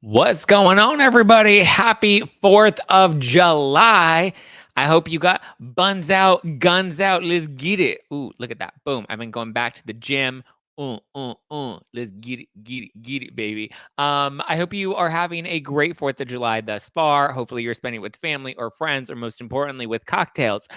What's going on, everybody? Happy 4th of July. I hope you got buns out, guns out. Let's get it. Ooh, look at that. Boom. I've been going back to the gym. Let's get it, baby. I hope you are having a great 4th of July thus far. Hopefully, you're spending it with family or friends, or most importantly, with cocktails.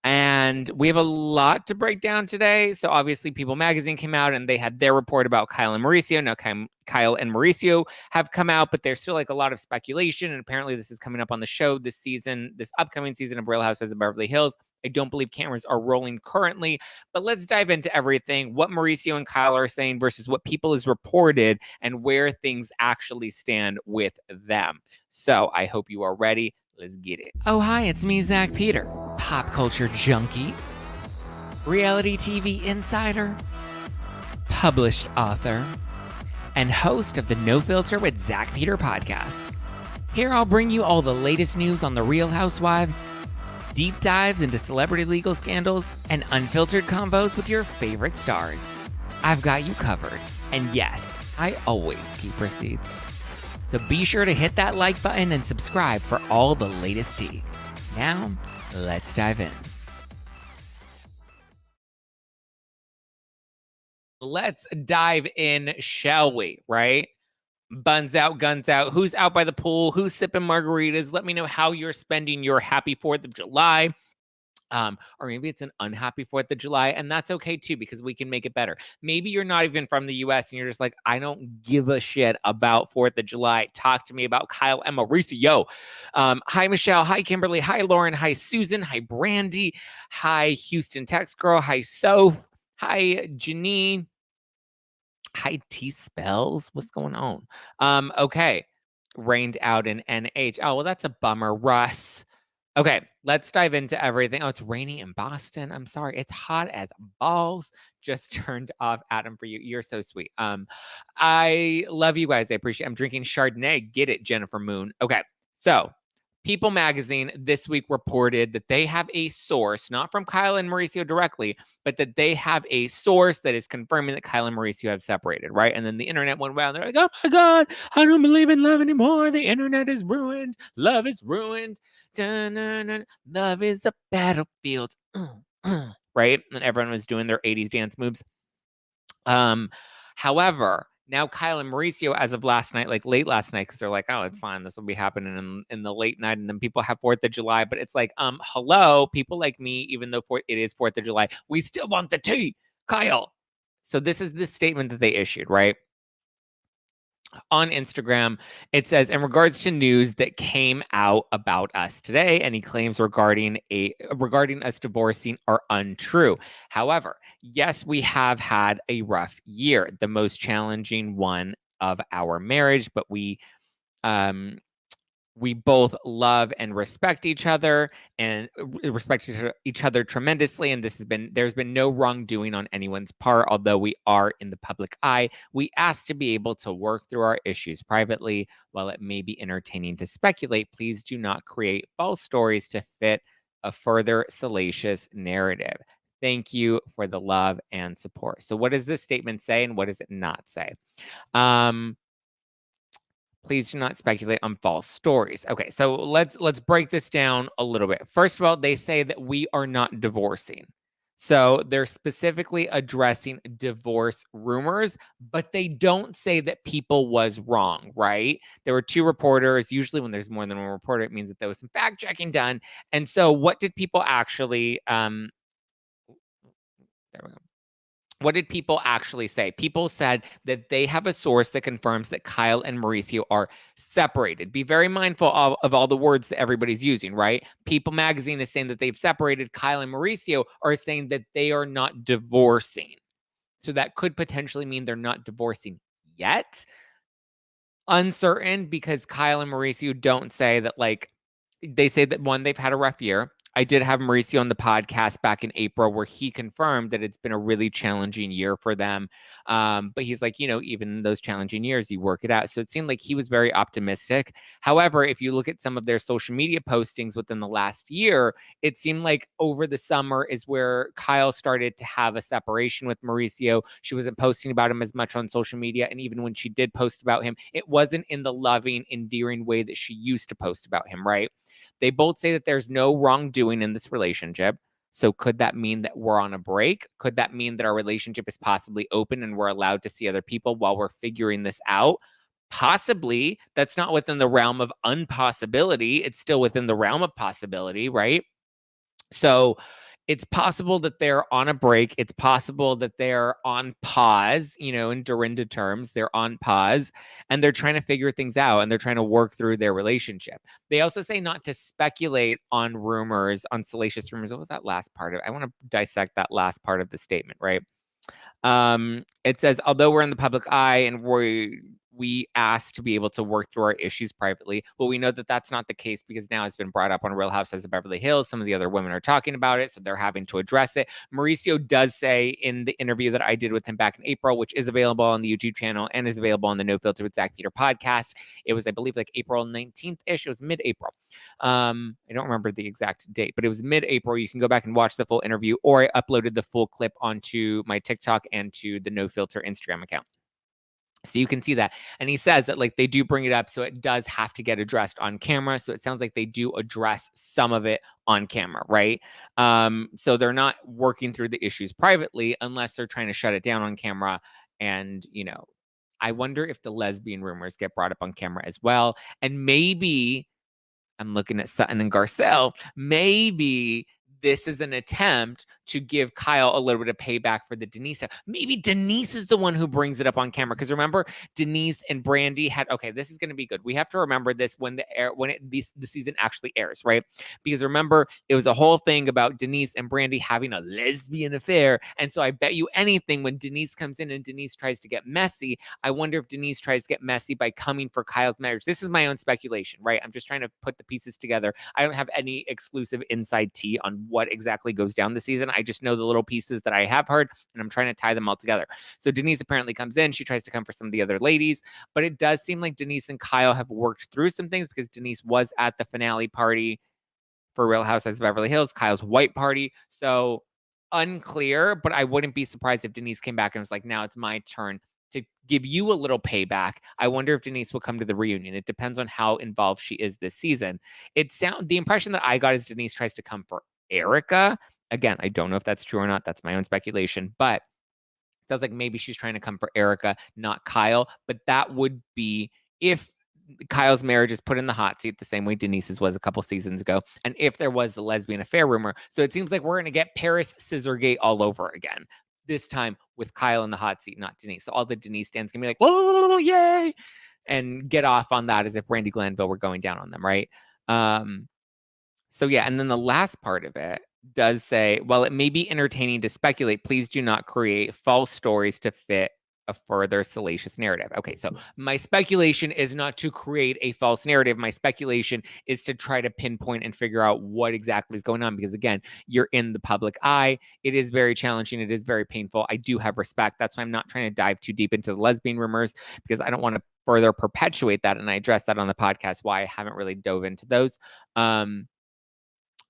And we have a lot to break down today. So obviously, People Magazine came out and they had their report about Kyle and Mauricio. Now, Kyle and Mauricio have come out, but there's still like a lot of speculation. And apparently, this is coming up on the show this season, this upcoming season of Real Housewives of Beverly Hills. I don't believe cameras are rolling currently, but let's dive into everything, what Mauricio and Kyle are saying versus what People is reported and where things actually stand with them. So I hope you are ready. Let's get it. Oh, hi, it's me, Zack Peter, pop culture junkie, reality TV insider, published author, and host of the No Filter with Zack Peter podcast. Here I'll bring you all the latest news on the Real Housewives, deep dives into celebrity legal scandals, and unfiltered convos with your favorite stars. I've got you covered. And yes, I always keep receipts. So be sure to hit that like button and subscribe for all the latest tea. Now, let's dive in. Let's dive in, shall we? Right? Buns out, guns out. Who's out by the pool? Who's sipping margaritas? Let me know how you're spending your happy 4th of July. Or maybe it's an unhappy 4th of July, and that's okay too, because we can make it better. Maybe you're not even from the US and you're just like, I don't give a shit about 4th of July. Talk to me about Kyle and Mauricio. Hi, Michelle. Hi, Kimberly. Hi, Lauren. Hi, Susan. Hi, Brandy. Hi, Houston Tex Girl. Hi, Soph. Hi, Janine. Hi, T Spells. What's going on? Okay. Rained out in NH. Oh, well, that's a bummer. Russ. Okay, let's dive into everything. Oh, it's rainy in Boston. I'm sorry. It's hot as balls. Just turned off Adam for you. You're so sweet. I love you guys. I appreciate it. I'm drinking Chardonnay. Get it, Jennifer Moon. Okay. So, People Magazine this week reported that they have a source, not from Kyle and Mauricio directly, but that they have a source that is confirming that Kyle and Mauricio have separated, right? And then the internet went wild. They're like, oh my God, I don't believe in love anymore. The internet is ruined. Love is ruined. Dun-dun-dun. Love is a battlefield. Right? And everyone was doing their 80s dance moves. However, now Kyle and Mauricio, as of last night, like late last night, because they're like, oh, it's fine. This will be happening in the late night. And then people have 4th of July. But it's like, hello, people like me, even though it is 4th of July, we still want the tea, Kyle. So this is the statement that they issued, right? On Instagram, it says, in regards to news that came out about us today, any claims regarding us divorcing are untrue. However, yes, we have had a rough year, the most challenging one of our marriage, but we both love and respect each other and respect each other tremendously. And there's been no wrongdoing on anyone's part, although we are in the public eye. We ask to be able to work through our issues privately. While it may be entertaining to speculate, please do not create false stories to fit a further salacious narrative. Thank you for the love and support. So what does this statement say and what does it not say? Please do not speculate on false stories. Okay, so let's break this down a little bit. First of all, they say that we are not divorcing. So they're specifically addressing divorce rumors, but they don't say that People was wrong, right? There were 2 reporters. Usually when there's more than one reporter, it means that there was some fact checking done. And so what did People actually there we go. What did People actually say? People said that they have a source that confirms that Kyle and Mauricio are separated. Be very mindful of all the words that everybody's using, right? People Magazine is saying that they've separated. Kyle and Mauricio are saying that they are not divorcing. So that could potentially mean they're not divorcing yet. Uncertain, because Kyle and Mauricio don't say that, like, they say that one, they've had a rough year. I did have Mauricio on the podcast back in April where he confirmed that it's been a really challenging year for them. But he's like, even in those challenging years, you work it out. So it seemed like he was very optimistic. However, if you look at some of their social media postings within the last year, it seemed like over the summer is where Kyle started to have a separation with Mauricio. She wasn't posting about him as much on social media. And even when she did post about him, it wasn't in the loving, endearing way that she used to post about him, right? They both say that there's no wrongdoing in this relationship. So could that mean that we're on a break? Could that mean that our relationship is possibly open and we're allowed to see other people while we're figuring this out? Possibly. That's not within the realm of unpossibility. It's still within the realm of possibility, right? So it's possible that they're on a break. It's possible that they're on pause, in Dorinda terms, they're on pause and they're trying to figure things out and they're trying to work through their relationship. They also say not to speculate on rumors, on salacious rumors. What was that last part of it? I want to dissect that last part of the statement, right? It says, although we're in the public eye and we asked to be able to work through our issues privately. Well, we know that that's not the case because now it's been brought up on Real Housewives of Beverly Hills. Some of the other women are talking about it, so they're having to address it. Mauricio does say in the interview that I did with him back in April, which is available on the YouTube channel and is available on the No Filter with Zack Peter podcast. It was, I believe, like April 19th-ish. It was mid-April. I don't remember the exact date, but it was mid-April. You can go back and watch the full interview, or I uploaded the full clip onto my TikTok and to the No Filter Instagram account. So you can see that. And he says that like they do bring it up. So it does have to get addressed on camera. So it sounds like they do address some of it on camera, right? So they're not working through the issues privately unless they're trying to shut it down on camera. And, I wonder if the lesbian rumors get brought up on camera as well. And maybe I'm looking at Sutton and Garcelle. Maybe this is an attempt to give Kyle a little bit of payback for the Denise stuff. Maybe Denise is the one who brings it up on camera. Because remember, Denise and Brandy had, okay, this is going to be good. We have to remember this when the season actually airs, right? Because remember, it was a whole thing about Denise and Brandy having a lesbian affair. And so I bet you anything when Denise comes in and Denise tries to get messy, I wonder if Denise tries to get messy by coming for Kyle's marriage. This is my own speculation, right? I'm just trying to put the pieces together. I don't have any exclusive inside tea on what exactly goes down this season. I just know the little pieces that I have heard, and I'm trying to tie them all together. So Denise apparently comes in. She tries to come for some of the other ladies, but it does seem like Denise and Kyle have worked through some things because Denise was at the finale party for Real Housewives of Beverly Hills, Kyle's white party. So unclear, but I wouldn't be surprised if Denise came back and was like, now it's my turn to give you a little payback. I wonder if Denise will come to the reunion. It depends on how involved she is this season. The impression that I got is Denise tries to come for Erica. Again, I don't know if that's true or not. That's my own speculation, but it sounds like maybe she's trying to come for Erica, not Kyle. But that would be if Kyle's marriage is put in the hot seat the same way Denise's was a couple seasons ago, and if there was the lesbian affair rumor. So it seems like we're going to get Paris Scissorgate all over again. This time with Kyle in the hot seat, not Denise. So all the Denise stands can be like, whoa, yay, and get off on that as if Brandy Glanville were going down on them, right? So yeah, and then the last part of it does say, while it may be entertaining to speculate, please do not create false stories to fit a further salacious narrative. Okay, so my speculation is not to create a false narrative. My speculation is to try to pinpoint and figure out what exactly is going on because, again, you're in the public eye. It is very challenging. It is very painful. I do have respect. That's why I'm not trying to dive too deep into the lesbian rumors because I don't want to further perpetuate that. And I addressed that on the podcast why I haven't really dove into those.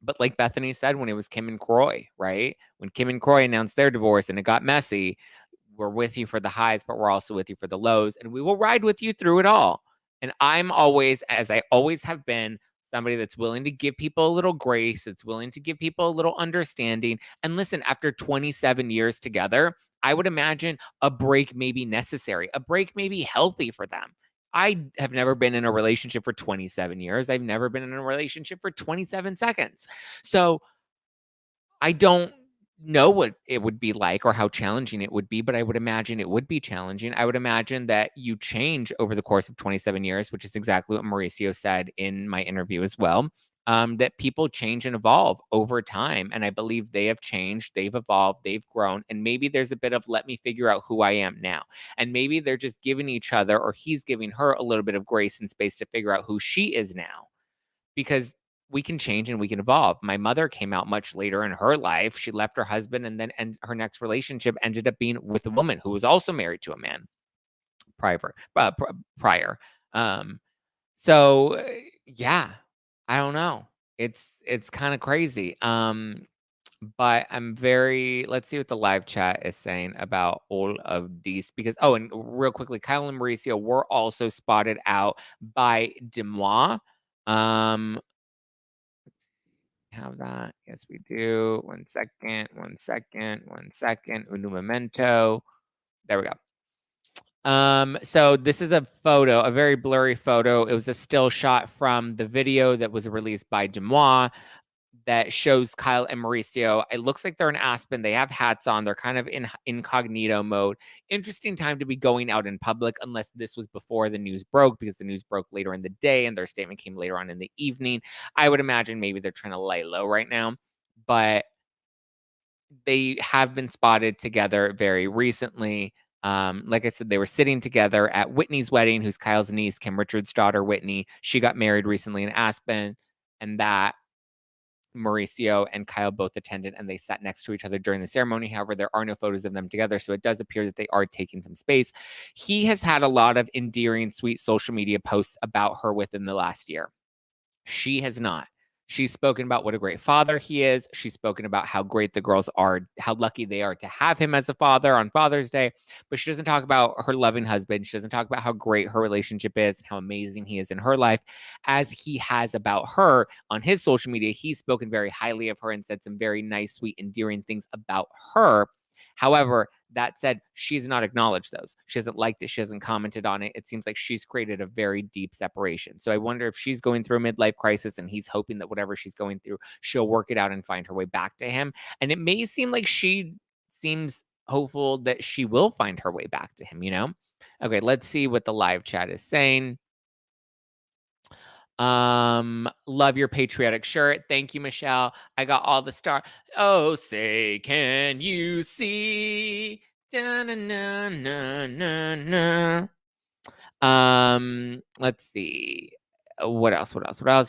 But like Bethany said, when it was Kim and Croy, right? When Kim and Croy announced their divorce and it got messy, we're with you for the highs, but we're also with you for the lows. And we will ride with you through it all. And I'm always, as I always have been, somebody that's willing to give people a little grace, that's willing to give people a little understanding. And listen, after 27 years together, I would imagine a break may be necessary. A break may be healthy for them. I have never been in a relationship for 27 years. I've never been in a relationship for 27 seconds. So I don't know what it would be like or how challenging it would be, but I would imagine it would be challenging. I would imagine that you change over the course of 27 years, which is exactly what Mauricio said in my interview as well. That people change and evolve over time. And I believe they have changed, they've evolved, they've grown. And maybe there's a bit of let me figure out who I am now. And maybe they're just giving each other or he's giving her a little bit of grace and space to figure out who she is now. Because we can change and we can evolve. My mother came out much later in her life. She left her husband, and her next relationship ended up being with a woman who was also married to a man prior. Um, so yeah, I don't know. It's kind of crazy. But I'm very let's see what the live chat is saying about all of these because and real quickly, Kyle and Mauricio were also spotted out by Demois. Have that. Yes, we do. 1 second, 1 second, 1 second. Un momento. There we go. So this is a photo, a very blurry photo. It was a still shot from the video that was released by Demois that shows Kyle and Mauricio. It looks like they're in Aspen. They have hats on. They're kind of in incognito mode. Interesting time to be going out in public, unless this was before the news broke, because the news broke later in the day and their statement came later on in the evening. I would imagine maybe they're trying to lay low right now, but they have been spotted together very recently. Like I said, they were sitting together at Whitney's wedding, who's Kyle's niece, Kim Richards' daughter, Whitney. She got married recently in Aspen, and that Mauricio and Kyle both attended, and they sat next to each other during the ceremony. However, there are no photos of them together, so it does appear that they are taking some space. He has had a lot of endearing, sweet social media posts about her within the last year. She has not. She's spoken about what a great father he is. She's spoken about how great the girls are, how lucky they are to have him as a father on Father's Day. But she doesn't talk about her loving husband. She doesn't talk about how great her relationship is and how amazing he is in her life, as he has about her on his social media. He's spoken very highly of her and said some very nice, sweet, endearing things about her. However, that said, she's not acknowledged those. She hasn't liked it. She hasn't commented on it. It seems like she's created a very deep separation. So I wonder if she's going through a midlife crisis and he's hoping that whatever she's going through, she'll work it out and find her way back to him. And it may seem like she seems hopeful that she will find her way back to him, you know? Okay, let's see what the live chat is saying. Love your patriotic shirt. Thank you, Michelle. I got all the star. Oh, say, can you see? Da-na-na-na-na-na. Let's see. What else?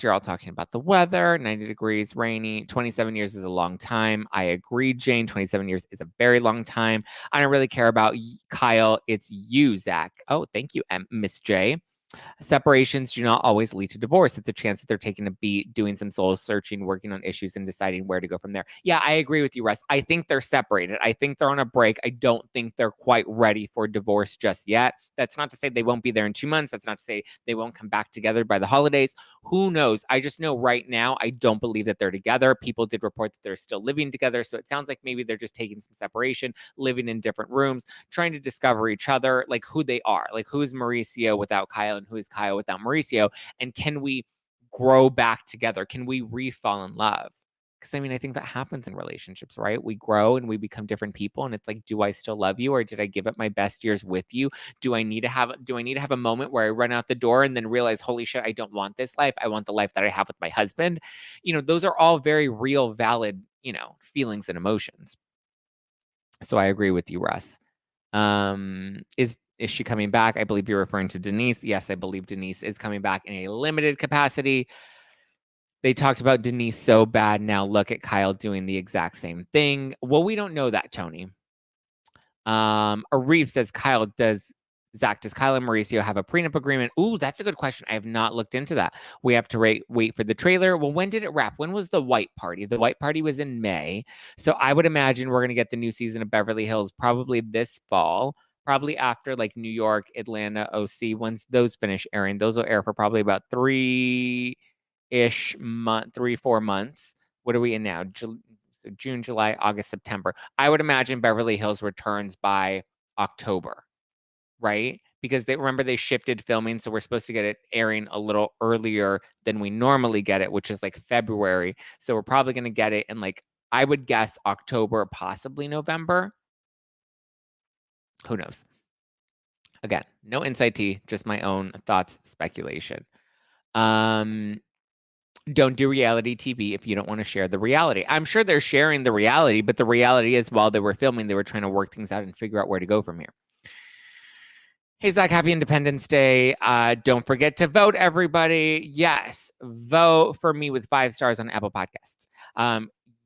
You're all talking about the weather. 90 degrees, rainy. 27 years is a long time. I agree, Jane. 27 years is a very long time. I don't really care about Kyle. It's you, Zach. Oh, thank you, Miss J. Separations do not always lead to divorce. It's a chance that they're taking a beat, doing some soul searching, working on issues, and deciding where to go from there. Yeah, I agree with you, Russ. I think they're separated. I think they're on a break. I don't think they're quite ready for divorce just yet. That's not to say they won't be there in 2 months. That's not to say they won't come back together by the holidays. Who knows? I just know right now, I don't believe that they're together. People did report that they're still living together. So it sounds like maybe they're just taking some separation, living in different rooms, trying to discover each other, like who they are, like who is Mauricio without Kyle and who is Kyle without Mauricio. And can we grow back together? Can we re-fall in love? Because I mean, I think that happens in relationships, right? We grow and we become different people. And it's like, do I still love you, or did I give up my best years with you? Do I need to have a moment where I run out the door and then realize, holy shit, I don't want this life. I want the life that I have with my husband. You know, those are all very real, valid, feelings and emotions. So I agree with you, Russ. Is she coming back? I believe you're referring to Denise. Yes, I believe Denise is coming back in a limited capacity. They talked about Denise so bad. Now look at Kyle doing the exact same thing. Well, we don't know that, Tony. Arif says, Zach, does Kyle and Mauricio have a prenup agreement? Ooh, that's a good question. I have not looked into that. We have to wait for the trailer. Well, when did it wrap? When was the white party? The white party was in May. So I would imagine we're going to get the new season of Beverly Hills probably this fall. Probably after like New York, Atlanta, OC. Once those finish airing, those will air for probably about 3-4 months. What are we in now? So June, July, August, September. I would imagine Beverly Hills returns by October, right? Because they shifted filming, so we're supposed to get it airing a little earlier than we normally get it, which is like February. So we're probably going to get it in like, I would guess October, possibly November. Who knows? Again, no insight tea, just my own thoughts, speculation. Don't do reality TV if you don't want to share the reality. I'm sure they're sharing the reality, but the reality is while they were filming, they were trying to work things out and figure out where to go from here. Hey, Zach, happy Independence Day. Don't forget to vote, everybody. Yes, vote for me with 5 stars on Apple Podcasts.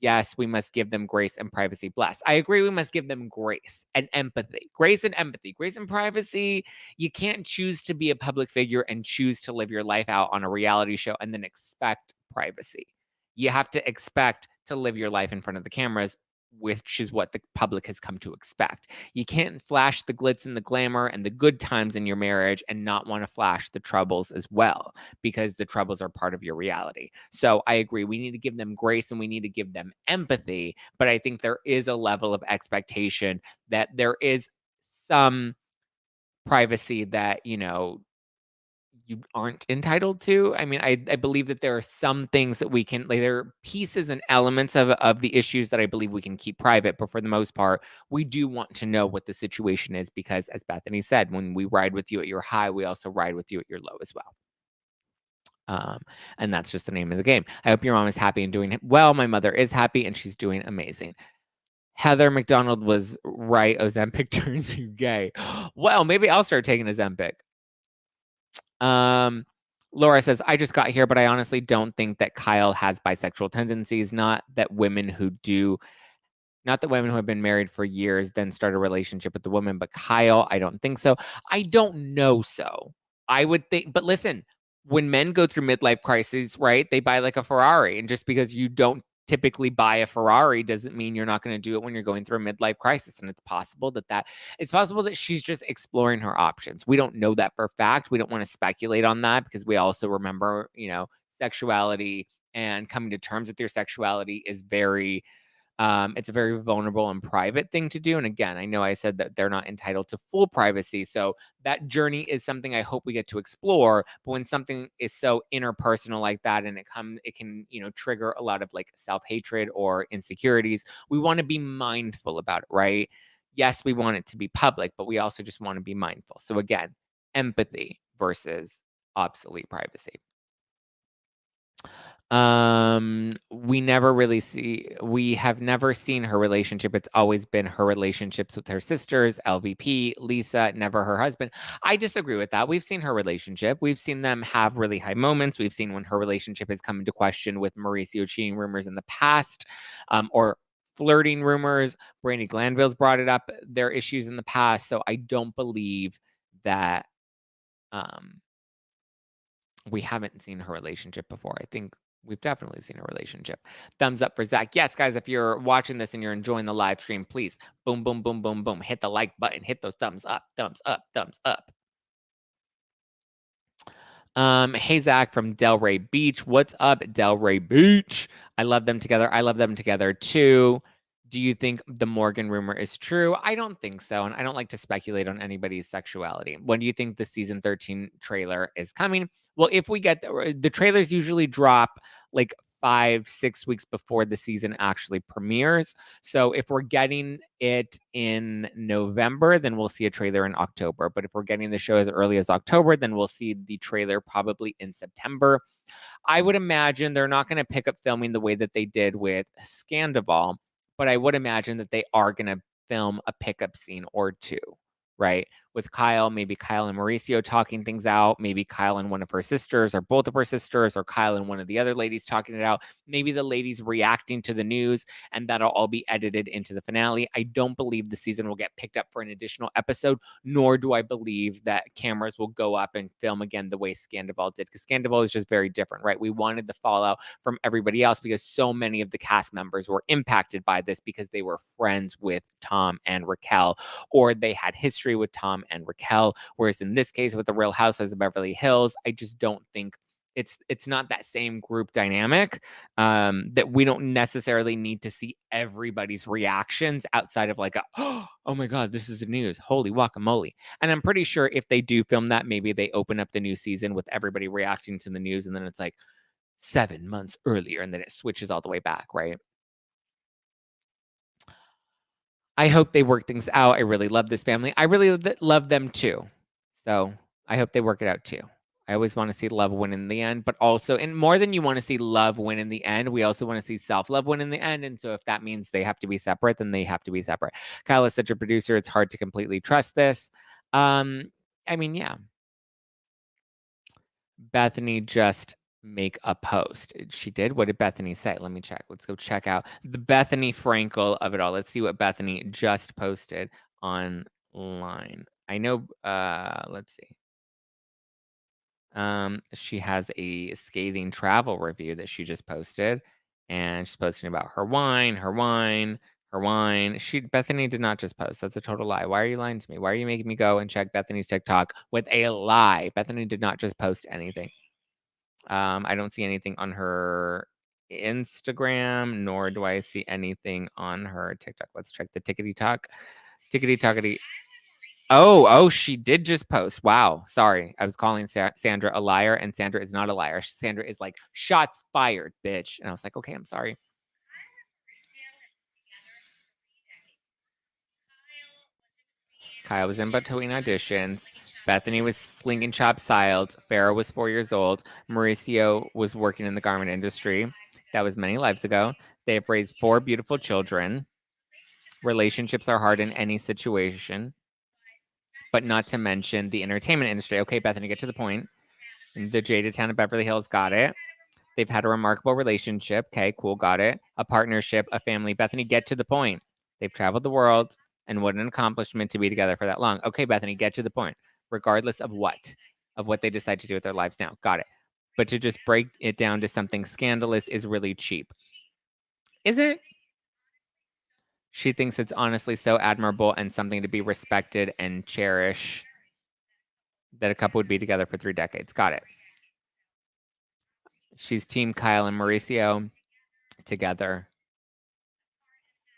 Yes, we must give them grace and privacy. Bless. I agree. We must give them grace and empathy. Grace and empathy. Grace and privacy. You can't choose to be a public figure and choose to live your life out on a reality show and then expect privacy. You have to expect to live your life in front of the cameras, which is what the public has come to expect. You can't flash the glitz and the glamour and the good times in your marriage and not want to flash the troubles as well, because the troubles are part of your reality. So I agree. We need to give them grace and we need to give them empathy. But I think there is a level of expectation that there is some privacy that, you aren't entitled to. I mean, I believe that there are some things that we can, like, there are pieces and elements of the issues that I believe we can keep private, but for the most part, we do want to know what the situation is because, as Bethany said, when we ride with you at your high, we also ride with you at your low as well. Um, and that's just the name of the game. I hope your mom is happy and doing well. My mother is happy and she's doing amazing. Heather McDonald was right. Ozempic turns you gay. Well, maybe I'll start taking Ozempic. Laura says, I just got here, but I honestly don't think that Kyle has bisexual tendencies. Not that women who have been married for years then start a relationship with the woman, but Kyle, I don't think so. I don't know so. I would think, but listen, when men go through midlife crises, right, they buy like a Ferrari. And just because you don't typically buy a Ferrari doesn't mean you're not going to do it when you're going through a midlife crisis. And it's possible that she's just exploring her options. We don't know that for a fact. We don't want to speculate on that because we also remember, sexuality and coming to terms with your sexuality is it's a very vulnerable and private thing to do. And again, I know I said that they're not entitled to full privacy. So that journey is something I hope we get to explore. But when something is so interpersonal like that and it can, trigger a lot of like self-hatred or insecurities, we want to be mindful about it, right? Yes, we want it to be public, but we also just want to be mindful. So again, empathy versus obsolete privacy. We have never seen her relationship. It's always been her relationships with her sisters, LVP, Lisa, never her husband. I disagree with that. We've seen her relationship. We've seen them have really high moments. We've seen when her relationship has come into question with Mauricio cheating rumors in the past, or flirting rumors. Brandi Glanville's brought it up, their issues in the past. So I don't believe that we haven't seen her relationship before. I think we've definitely seen a relationship. Thumbs up for Zach. Yes, guys, if you're watching this and you're enjoying the live stream, please boom, boom, boom, boom, boom. Hit the like button. Hit those thumbs up, thumbs up, thumbs up. Hey, Zach from Delray Beach. What's up, Delray Beach? I love them together. I love them together too. Do you think the Morgan rumor is true? I don't think so. And I don't like to speculate on anybody's sexuality. When do you think the season 13 trailer is coming? Well, if we get the trailers usually drop like 5-6 weeks before the season actually premieres. So if we're getting it in November, then we'll see a trailer in October. But if we're getting the show as early as October, then we'll see the trailer probably in September. I would imagine they're not going to pick up filming the way that they did with Scandival, but I would imagine that they are going to film a pickup scene or two, right? With Kyle, maybe Kyle and Mauricio talking things out, maybe Kyle and one of her sisters or both of her sisters, or Kyle and one of the other ladies talking it out, maybe the ladies reacting to the news, and that'll all be edited into the finale. I don't believe the season will get picked up for an additional episode, nor do I believe that cameras will go up and film again the way Scandival did, because Scandival is just very different, right? We wanted the fallout from everybody else because so many of the cast members were impacted by this because they were friends with Tom and Raquel, or they had history with Tom and Raquel. Whereas in this case, with the Real Housewives of Beverly Hills, I just don't think it's not that same group dynamic, that we don't necessarily need to see everybody's reactions outside of like oh my god, this is the news, holy guacamole. And I'm pretty sure if they do film that, maybe they open up the new season with everybody reacting to the news, and then it's like 7 months earlier, and then it switches all the way back, right? I hope they work things out. I really love this family. I really love them too. So I hope they work it out too. I always want to see love win in the end, but also, and more than you want to see love win in the end, we also want to see self-love win in the end. And so if that means they have to be separate, then they have to be separate. Kyle is such a producer. It's hard to completely trust this. I mean, yeah. Bethany just make a post. She did? What did Bethany say? Let me check. Let's go check out the Bethany Frankel of it all. Let's see what Bethany just posted online. I know, let's see. She has a scathing travel review that she just posted, and she's posting about her wine, her wine, her wine. Bethany did not just post. That's a total lie. Why are you lying to me? Why are you making me go and check Bethany's TikTok with a lie? Bethany did not just post anything. I don't see anything on her Instagram, nor do I see anything on her TikTok. Let's check the tickety talk. Tickety talkety. Oh, she did just post. Wow. Sorry. I was calling Sandra a liar, and Sandra is not a liar. Sandra is like, shots fired, bitch. And I was like, okay, I'm sorry. Kyle was in between auditions. Bethany was slinging chop sides. Farrah was 4 years old. Mauricio was working in the garment industry. That was many lives ago. They have raised 4 beautiful children. Relationships are hard in any situation, but not to mention the entertainment industry. Okay, Bethany, get to the point. The Jada Town of Beverly Hills, got it. They've had a remarkable relationship. Okay, cool, got it. A partnership, a family. Bethany, get to the point. They've traveled the world, and what an accomplishment to be together for that long. Okay, Bethany, get to the point. Regardless of what they decide to do with their lives now. Got it. But to just break it down to something scandalous is really cheap. Is it? She thinks it's honestly so admirable and something to be respected and cherish that a couple would be together for 3 decades. Got it. She's team Kyle and Mauricio together,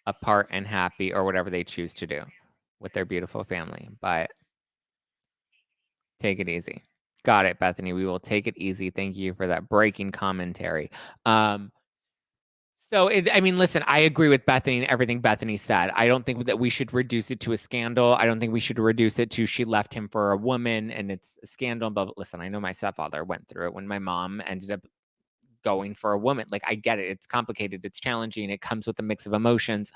apart and happy, or whatever they choose to do with their beautiful family. But take it easy. Got it, Bethany. We will take it easy. Thank you for that breaking commentary. I mean, listen, I agree with Bethany and everything Bethany said. I don't think that we should reduce it to a scandal. I don't think we should reduce it to she left him for a woman and it's a scandal. But listen, I know my stepfather went through it when my mom ended up going for a woman. Like, I get it. It's complicated. It's challenging. It comes with a mix of emotions.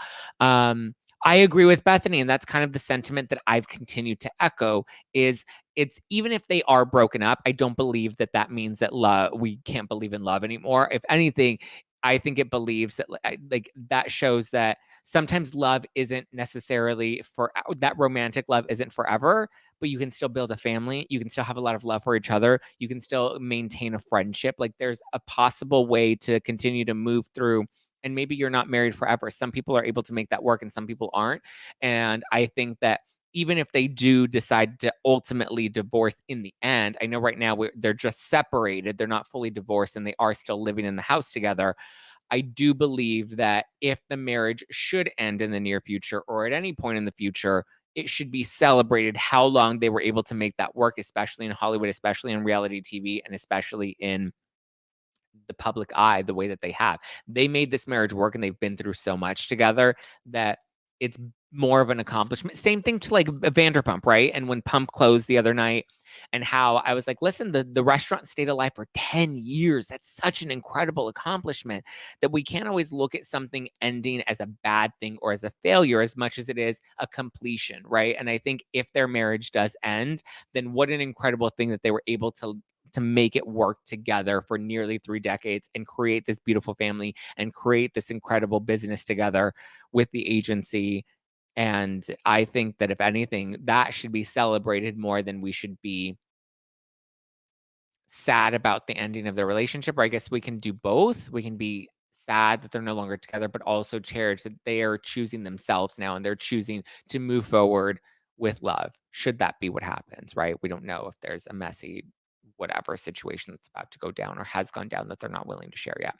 I agree with Bethany, and that's kind of the sentiment that I've continued to echo is it's even if they are broken up, I don't believe that that means that we can't believe in love anymore. If anything, I think it believes that like that shows that sometimes love isn't necessarily for that romantic love isn't forever, but you can still build a family. You can still have a lot of love for each other. You can still maintain a friendship. Like there's a possible way to continue to move through. And maybe you're not married forever. Some people are able to make that work and some people aren't. And I think that even if they do decide to ultimately divorce in the end, I know right now they're just separated. They're not fully divorced and they are still living in the house together. I do believe that if the marriage should end in the near future or at any point in the future, it should be celebrated how long they were able to make that work, especially in Hollywood, especially in reality TV, and especially in the public eye the way that they have. They made this marriage work and they've been through so much together that it's more of an accomplishment. Same thing to like Vanderpump, right? And when Pump closed the other night and how I was like, listen, the restaurant stayed alive for 10 years. That's such an incredible accomplishment that we can't always look at something ending as a bad thing or as a failure as much as it is a completion, right? And I think if their marriage does end, then what an incredible thing that they were able to make it work together for nearly 3 decades and create this beautiful family and create this incredible business together with the agency. And I think that if anything, that should be celebrated more than we should be sad about the ending of their relationship. Or I guess we can do both. We can be sad that they're no longer together, but also cherish that they are choosing themselves now and they're choosing to move forward with love. Should that be what happens, right? We don't know if there's a messy whatever situation that's about to go down or has gone down that they're not willing to share yet.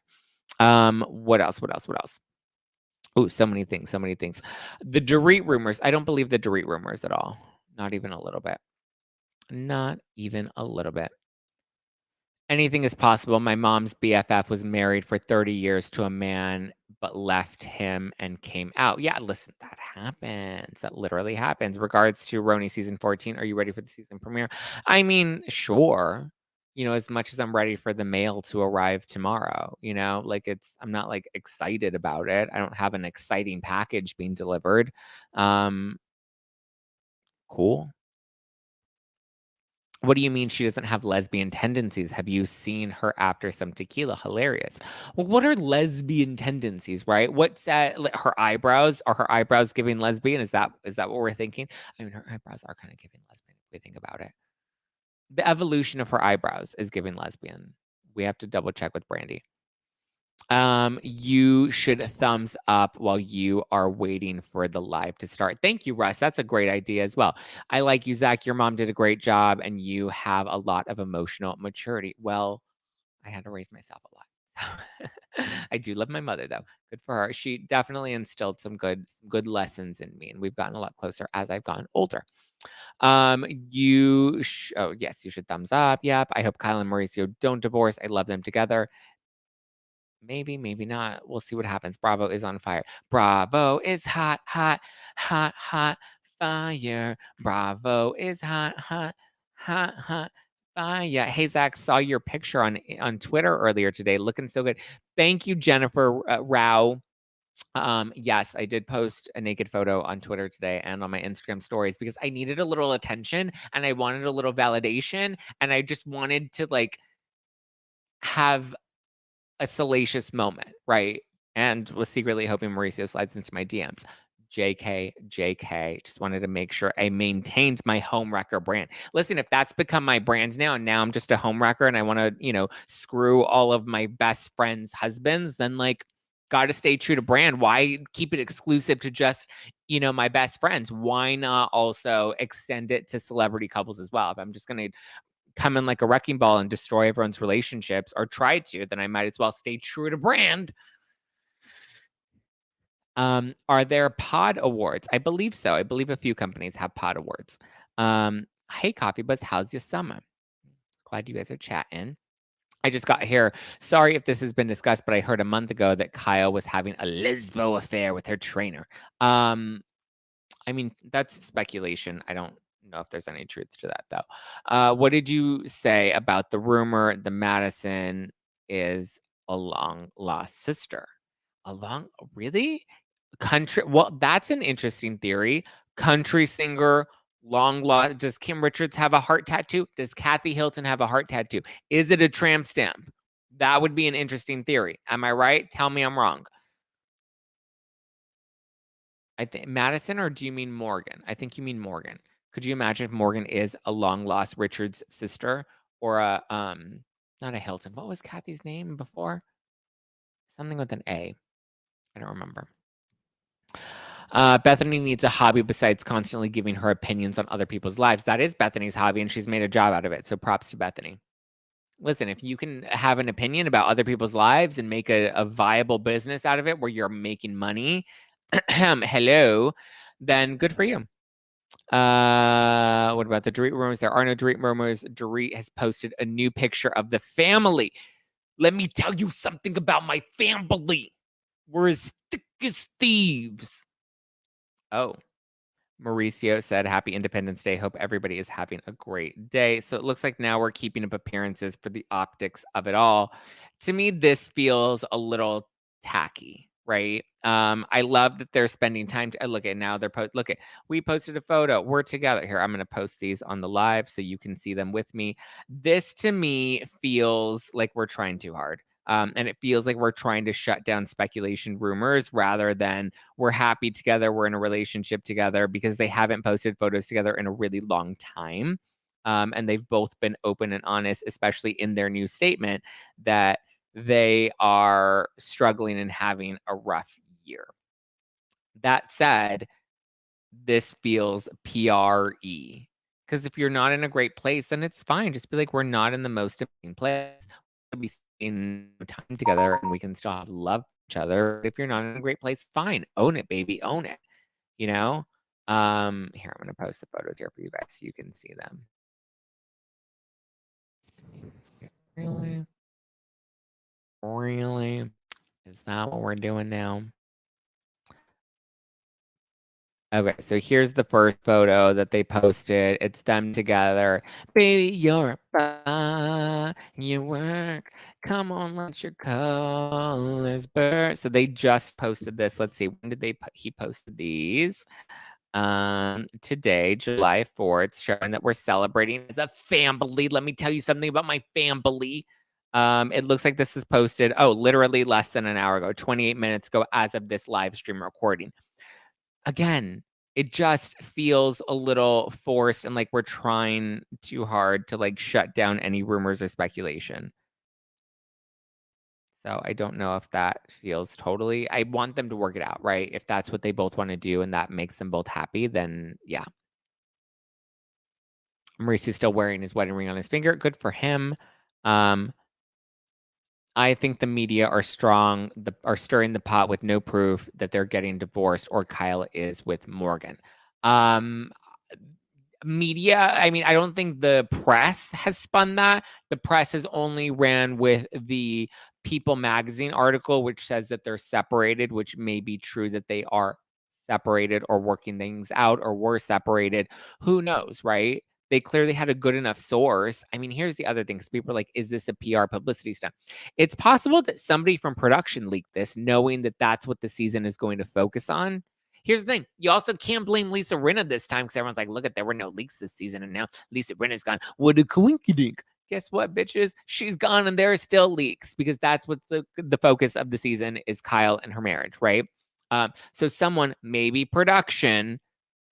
What else? What else? What else? Oh, so many things, so many things. The Dorit rumors. I don't believe the Dorit rumors at all. Not even a little bit. Not even a little bit. Anything is possible. My mom's BFF was married for 30 years to a man, but left him and came out. Yeah, listen, that happens. That literally happens. Regards to Roni season 14, are you ready for the season premiere? I mean, sure. You know, as much as I'm ready for the mail to arrive tomorrow, you know, like I'm not like excited about it. I don't have an exciting package being delivered. Um, cool. What do you mean she doesn't have lesbian tendencies? Have you seen her after some tequila? Hilarious. Well, what are lesbian tendencies, right? What's that? Her eyebrows? Are her eyebrows giving lesbian? Is that what we're thinking? I mean, her eyebrows are kind of giving lesbian if we think about it. The evolution of her eyebrows is giving lesbian. We have to double check with Brandy. You should thumbs up while you are waiting for the live to start. Thank you, Russ. That's a great idea as well. I like you, Zach. Your mom did a great job and you have a lot of emotional maturity. Well, I had to raise myself a lot. So I do love my mother though. Good for her. She definitely instilled some good lessons in me, and we've gotten a lot closer as I've gotten older. Oh yes, you should thumbs up. Yep. I hope Kyle and Mauricio don't divorce. I love them together. Maybe, maybe not. We'll see what happens. Bravo is on fire. Bravo is hot, hot, hot, hot fire. Bravo is hot, hot, hot, hot fire. Hey Zach, saw your picture on Twitter earlier today, looking so good. Thank you, Jennifer Rao. Yes, I did post a naked photo on Twitter today and on my Instagram stories because I needed a little attention and I wanted a little validation and I just wanted to like have a salacious moment, right? And was secretly hoping Mauricio slides into my DMs. JK, JK. Just wanted to make sure I maintained my home wrecker brand. Listen, if that's become my brand now, and now I'm just a home wrecker and I want to, screw all of my best friends' husbands, then like, got to stay true to brand. Why keep it exclusive to just, my best friends? Why not also extend it to celebrity couples as well? If I'm just going to come in like a wrecking ball and destroy everyone's relationships or try to, then I might as well stay true to brand. Are there pod awards? I believe so. I believe a few companies have pod awards. Hey, Coffee Buzz, how's your summer? Glad you guys are chatting. I just got here. Sorry if this has been discussed, but I heard a month ago that Kyle was having a lesbo affair with her trainer. I mean, that's speculation. I don't know if there's any truth to that, though. What did you say about the rumor the Madison is a long lost sister? Really? Country. Well, that's an interesting theory. Country singer, long lost. Does Kim Richards have a heart tattoo? Does Kathy Hilton have a heart tattoo? Is it a tramp stamp? That would be an interesting theory. Am I right? Tell me I'm wrong. I think Madison, or do you mean Morgan? I think you mean Morgan. Could you imagine if Morgan is a long lost Richard's sister or not a Hilton. What was Kathy's name before? Something with an A. I don't remember. Bethany needs a hobby besides constantly giving her opinions on other people's lives. That is Bethany's hobby, and she's made a job out of it. So props to Bethany. Listen, if you can have an opinion about other people's lives and make a viable business out of it where you're making money, hello, then good for you. What about the Dorit rumors? There are no Dorit rumors. Dorit has posted a new picture of the family. Let me tell you something about my family. We're as thick as thieves. Oh, Mauricio said, Happy Independence Day. Hope everybody is having a great day. So it looks like now we're keeping up appearances for the optics of it all. To me, this feels a little tacky, right? I love that they're spending time to look at now. We posted a photo. We're together here. I'm going to post these on the live so you can see them with me. This to me feels like we're trying too hard. And it feels like we're trying to shut down speculation rumors rather than we're happy together, we're in a relationship together, because they haven't posted photos together in a really long time. And they've both been open and honest, especially in their new statement, that they are struggling and having a rough year. That said, this feels PRE. Because if you're not in a great place, then it's fine. Just be like, we're not in the most amazing place. We'll be spending time together and we can still have love each other. If you're not in a great place, fine. Own it, baby. Own it. You know? Here, I'm gonna post the photos here for you guys so you can see them. Really? Really? Is that what we're doing now? Okay, so here's the first photo that they posted. It's them together. Baby, you're fine. You work. Come on, let your colors burn. So they just posted this. Let's see. When did he posted these? Today, July 4th, showing that we're celebrating as a family. Let me tell you something about my family. It looks like this is posted, literally less than an hour ago, 28 minutes ago, as of this live stream recording. Again, it just feels a little forced and like we're trying too hard to like shut down any rumors or speculation. So I don't know if that feels totally. I want them to work it out, right? If that's what they both want to do and that makes them both happy, then yeah. Mauricio's still wearing his wedding ring on his finger. Good for him. I think the media are are stirring the pot with no proof that they're getting divorced or Kyle is with Morgan. Um, Media, I mean, I don't think the press has spun that. The press has only ran with the People magazine article, which says that they're separated, which may be true that they are separated or working things out or were separated. Who knows, right? They clearly had a good enough source. I mean, here's the other thing, because people are like, is this a PR publicity stunt? It's possible that somebody from production leaked this, knowing that that's what the season is going to focus on. Here's the thing. You also can't blame Lisa Rinna this time because everyone's like, look at, there were no leaks this season. And now Lisa Rinna's gone. What a coinkydink. Guess what, bitches? She's gone and there are still leaks because that's what the focus of the season is, Kyle and her marriage, right? So someone, maybe production,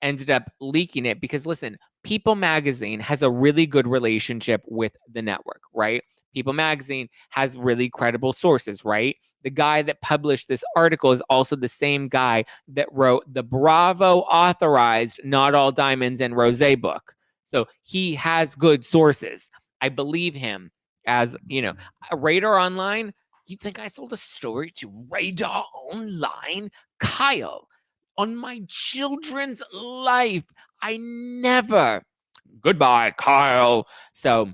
ended up leaking it because listen, People Magazine has a really good relationship with the network, right? People Magazine has really credible sources, right? The guy that published this article is also the same guy that wrote the Bravo authorized Not All Diamonds and Rosé book. So he has good sources. I believe him. As you know, Radar Online, you think I sold a story to Radar Online? Kyle, on my children's life, I never. Goodbye, Kyle. So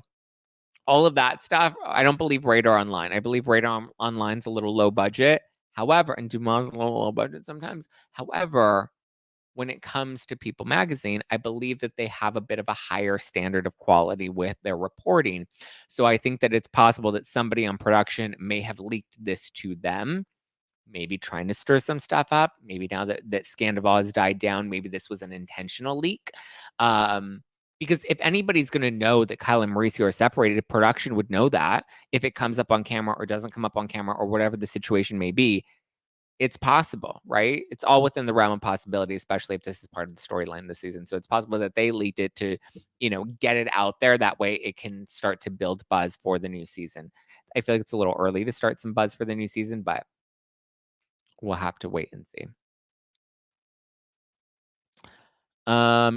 all of that stuff, I don't believe Radar Online. I believe Radar Online's a little low budget. However, and Dumont's a little low budget sometimes. However, when it comes to People Magazine, I believe that they have a bit of a higher standard of quality with their reporting. So I think that it's possible that somebody on production may have leaked this to them, maybe trying to stir some stuff up. Maybe now that Scandival has died down, maybe this was an intentional leak. Because if anybody's going to know that Kyle and Mauricio are separated, production would know that if it comes up on camera or doesn't come up on camera or whatever the situation may be. It's possible, right? It's all within the realm of possibility, especially if this is part of the storyline this season. So it's possible that they leaked it to, get it out there. That way it can start to build buzz for the new season. I feel like it's a little early to start some buzz for the new season, but we'll have to wait and see.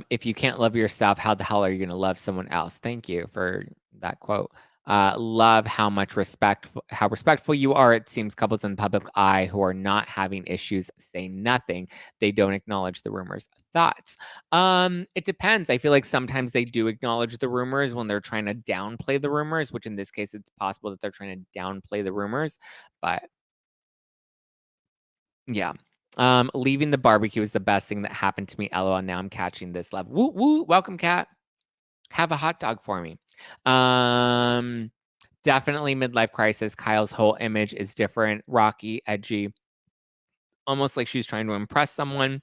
If you can't love yourself, how the hell are you going to love someone else? Thank you for that quote. Love how respectful you are. It seems couples in the public eye who are not having issues say nothing. They don't acknowledge the rumors. Thoughts? It depends. I feel like sometimes they do acknowledge the rumors when they're trying to downplay the rumors, which in this case, it's possible that they're trying to downplay the rumors, but yeah. Leaving the barbecue is the best thing that happened to me. LOL. Now I'm catching this love. Woo woo. Welcome, Cat. Have a hot dog for me. Definitely midlife crisis. Kyle's whole image is different, rocky, edgy, almost like she's trying to impress someone.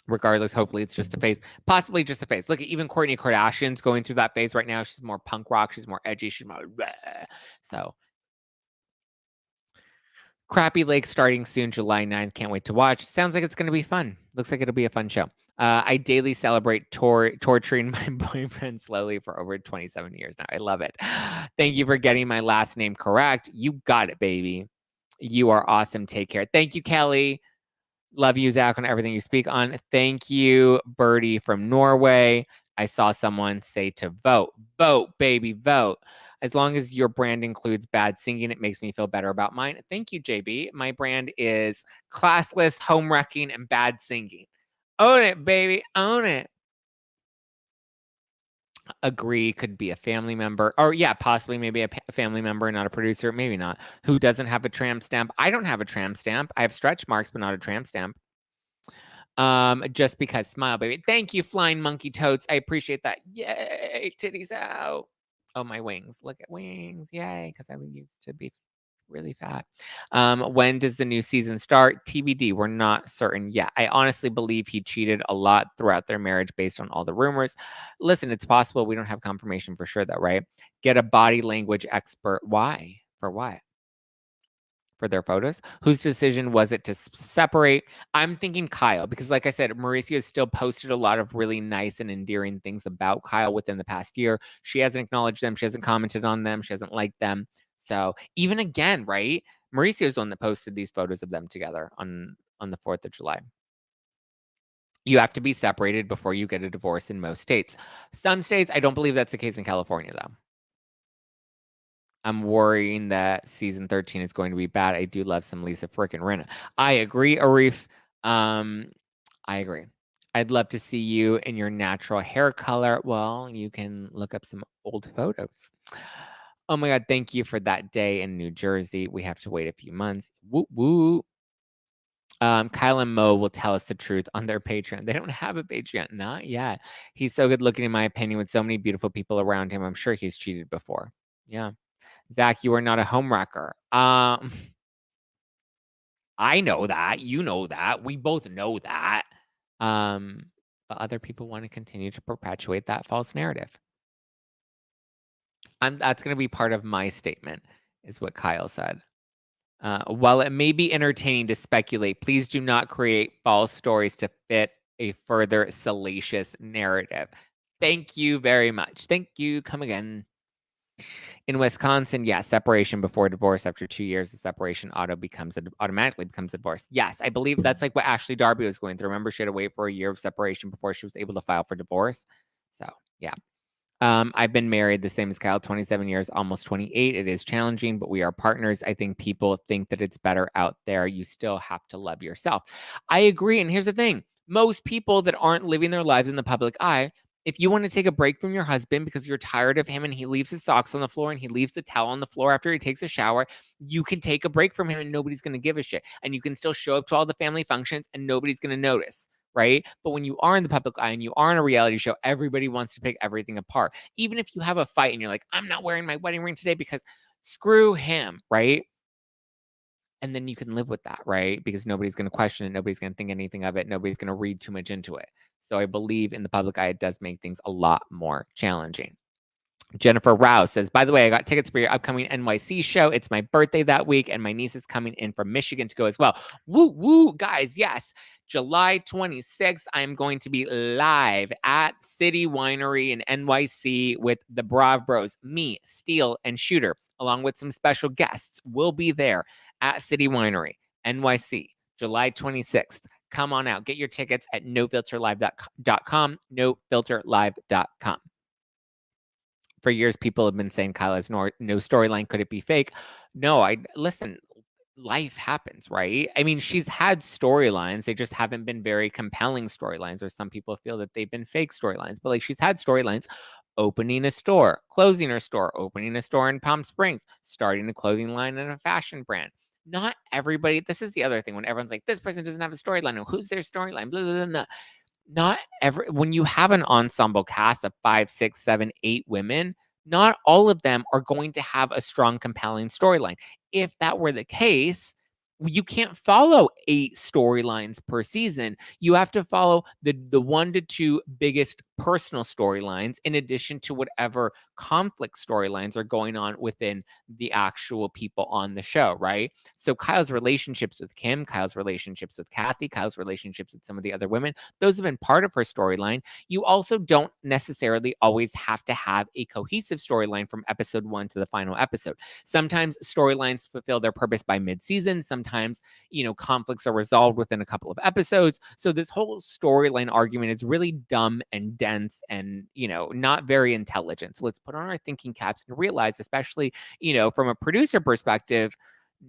Regardless, hopefully it's just a phase. Possibly just a phase. Look at even Kourtney Kardashian's going through that phase right now. She's more punk rock. She's more edgy. She's more bleh. So Crappy Lake starting soon, July 9th. Can't wait to watch. Sounds like it's going to be fun. Looks like it'll be a fun show. I daily celebrate torturing my boyfriend slowly for over 27 years now. I love it. Thank you for getting my last name correct. You got it, baby. You are awesome. Take care. Thank you, Kelly. Love you, Zach, on everything you speak on. Thank you, Birdie from Norway. I saw someone say to vote. Vote, baby, vote. As long as your brand includes bad singing, it makes me feel better about mine. Thank you, JB. My brand is classless, home wrecking, and bad singing. Own it, baby. Own it. Agree, could be a family member. Or, yeah, possibly maybe a family member, not a producer. Maybe not. Who doesn't have a tramp stamp? I don't have a tramp stamp. I have stretch marks, but not a tramp stamp. Just because. Smile, baby. Thank you, Flying Monkey Totes. I appreciate that. Yay, titties out. Oh, my wings. Look at wings. Yay, because I used to be Really fat. When does the new season start? TBD. We're not certain yet. I honestly believe he cheated a lot throughout their marriage based on all the rumors. Listen, it's possible. We don't have confirmation for sure, though, right? Get a body language expert. Why? For what? For their photos? Whose decision was it to separate? I'm thinking Kyle, because like I said, Mauricio has still posted a lot of really nice and endearing things about Kyle within the past year. She hasn't acknowledged them. She hasn't commented on them. She hasn't liked them. So even again, right? Mauricio's the one that posted these photos of them together on the 4th of July. You have to be separated before you get a divorce in most states. Some states, I don't believe that's the case in California, though. I'm worrying that season 13 is going to be bad. I do love some Lisa frickin' Rinna. I agree, Arif. I agree. I'd love to see you in your natural hair color. Well, you can look up some old photos. Oh my God, thank you for that day in New Jersey. We have to wait a few months. Woo woo. Kyle and Mo will tell us the truth on their Patreon. They don't have a Patreon, not yet. He's so good looking, in my opinion, with so many beautiful people around him. I'm sure he's cheated before. Yeah. Zach, you are not a homewrecker. I know that. You know that. We both know that. But other people want to continue to perpetuate that false narrative. That's going to be part of my statement, is what Kyle said. While it may be entertaining to speculate, please do not create false stories to fit a further salacious narrative. Thank you very much. Thank you. Come again. In Wisconsin, yes, separation before divorce. After 2 years, the separation automatically becomes a divorce. Yes, I believe that's like what Ashley Darby was going through. Remember, she had to wait for a year of separation before she was able to file for divorce. So, yeah. I've been married the same as Kyle, 27 years, almost 28. It is challenging, but we are partners. I think people think that it's better out there. You still have to love yourself. I agree. And here's the thing. Most people that aren't living their lives in the public eye, if you want to take a break from your husband because you're tired of him and he leaves his socks on the floor and he leaves the towel on the floor after he takes a shower, you can take a break from him and nobody's going to give a shit. And you can still show up to all the family functions and nobody's going to notice. Right? But when you are in the public eye and you are in a reality show, everybody wants to pick everything apart. Even if you have a fight and you're like, I'm not wearing my wedding ring today because screw him, right? And then you can live with that, right? Because nobody's going to question it. Nobody's going to think anything of it. Nobody's going to read too much into it. So I believe in the public eye, it does make things a lot more challenging. Jennifer Rouse says, by the way, I got tickets for your upcoming NYC show. It's my birthday that week, and my niece is coming in from Michigan to go as well. Woo, woo, guys. Yes. July 26th, I'm going to be live at City Winery in NYC with the Brav Bros. Me, Steele, and Shooter, along with some special guests, will be there at City Winery, NYC, July 26th. Come on out. Get your tickets at nofilterlive.com, nofilterlive.com. For years, people have been saying Kyle has no storyline. Could it be fake? No, listen, life happens, right? I mean, she's had storylines. They just haven't been very compelling storylines, or some people feel that they've been fake storylines. But like, she's had storylines: opening a store, closing her store, opening a store in Palm Springs, starting a clothing line and a fashion brand. Not everybody. This is the other thing when everyone's like, this person doesn't have a storyline. Or who's their storyline? Blah, blah, blah, blah. Not when you have an ensemble cast of 5, 6, 7, 8 women, not all of them are going to have a strong, compelling storyline. If that were the case, you can't follow 8 storylines per season. You have to follow the 1 to 2 biggest personal storylines in addition to whatever conflict storylines are going on within the actual people on the show, right? So Kyle's relationships with Kim, Kyle's relationships with Kathy, Kyle's relationships with some of the other women, those have been part of her storyline. You also don't necessarily always have to have a cohesive storyline from episode 1 to the final episode. Sometimes storylines fulfill their purpose by mid-season. Sometimes, conflicts are resolved within a couple of episodes. So this whole storyline argument is really dumb and dense and, not very intelligent. So let's put on our thinking caps and realize, especially, from a producer perspective,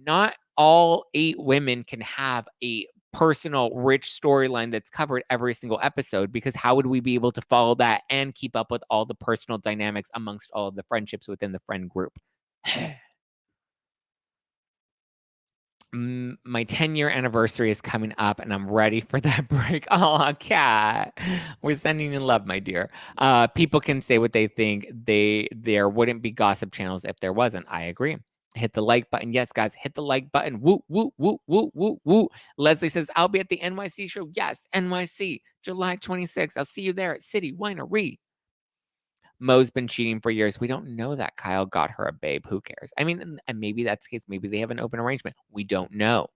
not all 8 women can have a personal, rich storyline that's covered every single episode, because how would we be able to follow that and keep up with all the personal dynamics amongst all of the friendships within the friend group? My 10-year anniversary is coming up and I'm ready for that break. Oh, Cat. We're sending you love, my dear. People can say what they think. There wouldn't be gossip channels if there wasn't. I agree. Hit the like button. Yes, guys, hit the like button. Woo, woo, woo, woo, woo, woo. Leslie says, I'll be at the NYC show. Yes, NYC, July 26th. I'll see you there at City Winery. Mo's been cheating for years. We don't know that Kyle got her a babe. Who cares? I mean, and maybe that's the case. Maybe they have an open arrangement. We don't know.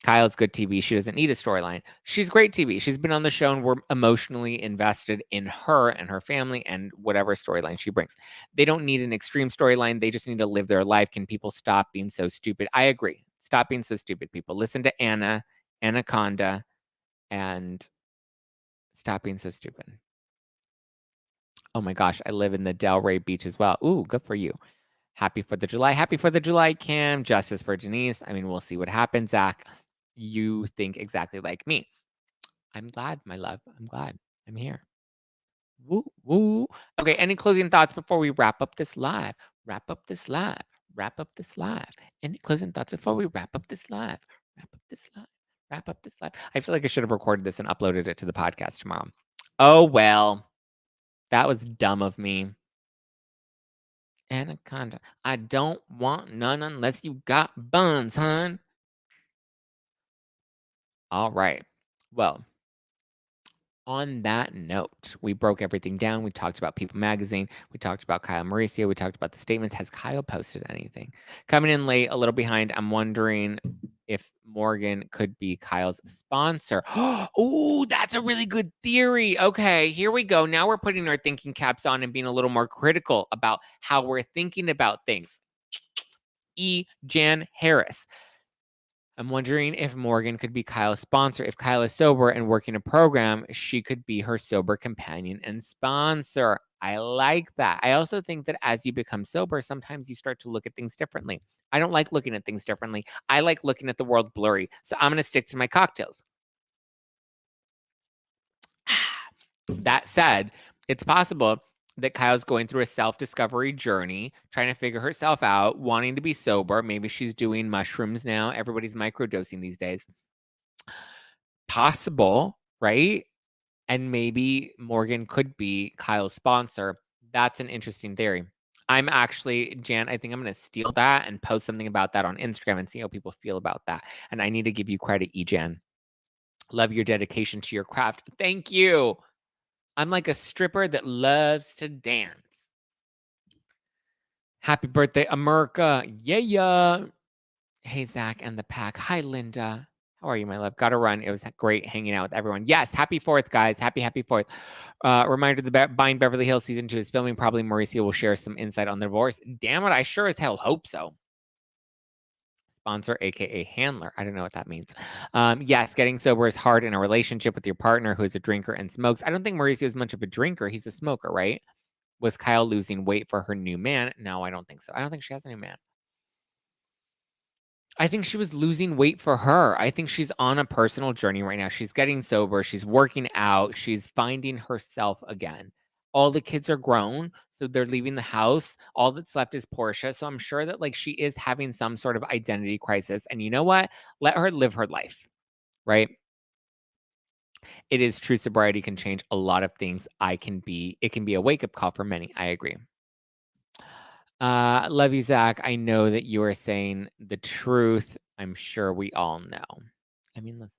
Kyle's good TV. She doesn't need a storyline. She's great TV. She's been on the show and we're emotionally invested in her and her family and whatever storyline she brings. They don't need an extreme storyline. They just need to live their life. Can people stop being so stupid? I agree. Stop being so stupid, people. Listen to Anna, Anaconda, and stop being so stupid. Oh my gosh, I live in the Delray Beach as well. Ooh, good for you. Happy 4th of July. Happy 4th of July, Kim. Justice for Denise. I mean, we'll see what happens, Zach. You think exactly like me. I'm glad, my love. I'm glad. I'm here. Woo, woo. Okay, any closing thoughts before we wrap up this live? Wrap up this live. Wrap up this live. Any closing thoughts before we wrap up this live? Wrap up this live. Wrap up this live. I feel like I should have recorded this and uploaded it to the podcast tomorrow. Oh, well. That was dumb of me. Anaconda. I don't want none unless you got buns, hun. All right. Well, on that note, we broke everything down. We talked about People Magazine. We talked about Kyle Mauricio. We talked about the statements. Has Kyle posted anything? Coming in late, a little behind. I'm wondering if Morgan could be Kyle's sponsor. Oh, that's a really good theory. Okay, here we go. Now we're putting our thinking caps on and being a little more critical about how we're thinking about things. Jan Harris. I'm wondering if Morgan could be Kyle's sponsor. If Kyle is sober and working a program, she could be her sober companion and sponsor. I like that. I also think that as you become sober, sometimes you start to look at things differently. I don't like looking at things differently. I like looking at the world blurry. So I'm going to stick to my cocktails. That said, it's possible that Kyle's going through a self-discovery journey, trying to figure herself out, wanting to be sober. Maybe she's doing mushrooms now. Everybody's microdosing these days. Possible, right? And maybe Morgan could be Kyle's sponsor. That's an interesting theory. I'm actually, Jan, I think I'm going to steal that and post something about that on Instagram and see how people feel about that. And I need to give you credit, Jan. Love your dedication to your craft. Thank you. I'm like a stripper that loves to dance. Happy birthday, America. Yeah. Hey, Zach and the pack. Hi, Linda. How are you, my love? Gotta run. It was great hanging out with everyone. Yes, happy 4th, guys. Happy 4th. Reminder, the Buying Beverly Hills Season 2 is filming. Probably Mauricio will share some insight on the divorce. Damn it, I sure as hell hope so. Sponsor, aka handler. I don't know what that means. Yes, getting sober is hard in a relationship with your partner who is a drinker and smokes. I don't think Mauricio is much of a drinker. He's a smoker, right? Was Kyle losing weight for her new man? No, I don't think so. I don't think she has a new man. I think she was losing weight for her. I think she's on a personal journey right now. She's getting sober. She's working out. She's finding herself again. All the kids are grown, so they're leaving the house. All that's left is Portia. So I'm sure that like she is having some sort of identity crisis. And you know what? Let her live her life, right? It is true. Sobriety can change a lot of things. It can be a wake-up call for many. I agree. Love you, Zach. I know that you are saying the truth. I'm sure we all know. I mean, listen,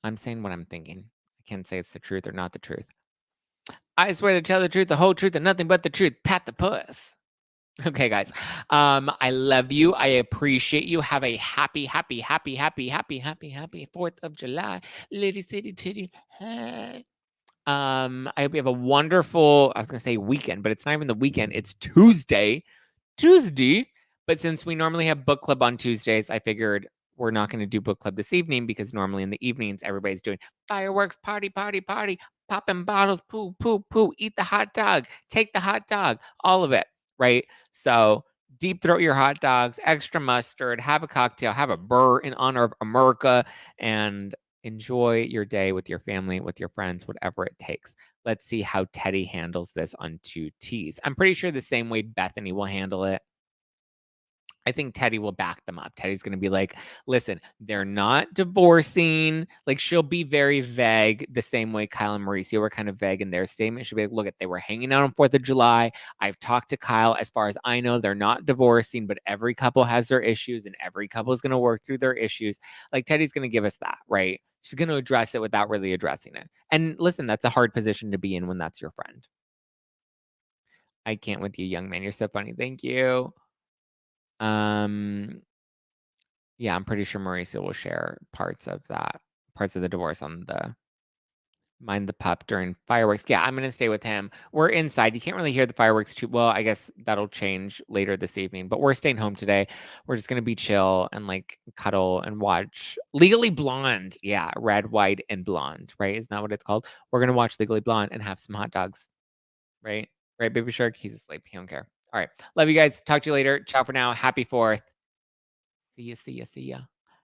I'm saying what I'm thinking. I can't say it's the truth or not the truth. I swear to tell the truth, the whole truth, and nothing but the truth. Pat the puss. Okay, guys. I love you. I appreciate you. Have a happy 4th of July. Litty city titty. Hey. I hope you have a wonderful, I was gonna say weekend, but it's not even the weekend. It's Tuesday. But since we normally have book club on Tuesdays, I figured we're not going to do book club this evening because normally in the evenings everybody's doing fireworks, party, popping bottles, poo, eat the hot dog, take the hot dog, all of it, right? So deep throat your hot dogs, extra mustard, have a cocktail, have a burr in honor of America, and enjoy your day with your family, with your friends, whatever it takes. Let's see how Teddy handles this on 2Ts. I'm pretty sure the same way Bethany will handle it. I think Teddy will back them up. Teddy's going to be like, listen, they're not divorcing. Like, she'll be very vague, the same way Kyle and Mauricio were kind of vague in their statement. She'll be like, look, they were hanging out on 4th of July. I've talked to Kyle. As far as I know, they're not divorcing, but every couple has their issues and every couple is going to work through their issues. Like, Teddy's going to give us that, right? She's going to address it without really addressing it. And listen, that's a hard position to be in when that's your friend. I can't with you, young man. You're so funny. Thank you. Yeah, I'm pretty sure Mauricio will share parts of the divorce on the Mind the Pup during fireworks. Yeah, I'm gonna stay with him. We're inside. You can't really hear the fireworks too well. I guess that'll change later this evening, but we're staying home today. We're just gonna be chill and like cuddle and watch Legally Blonde. Yeah, red, white, and blonde, right? Isn't that what it's called? We're gonna watch Legally Blonde and have some hot dogs, right? Right, baby shark? He's asleep. He don't care. All right. Love you guys. Talk to you later. Ciao for now. Happy 4th. See ya, see ya, see ya.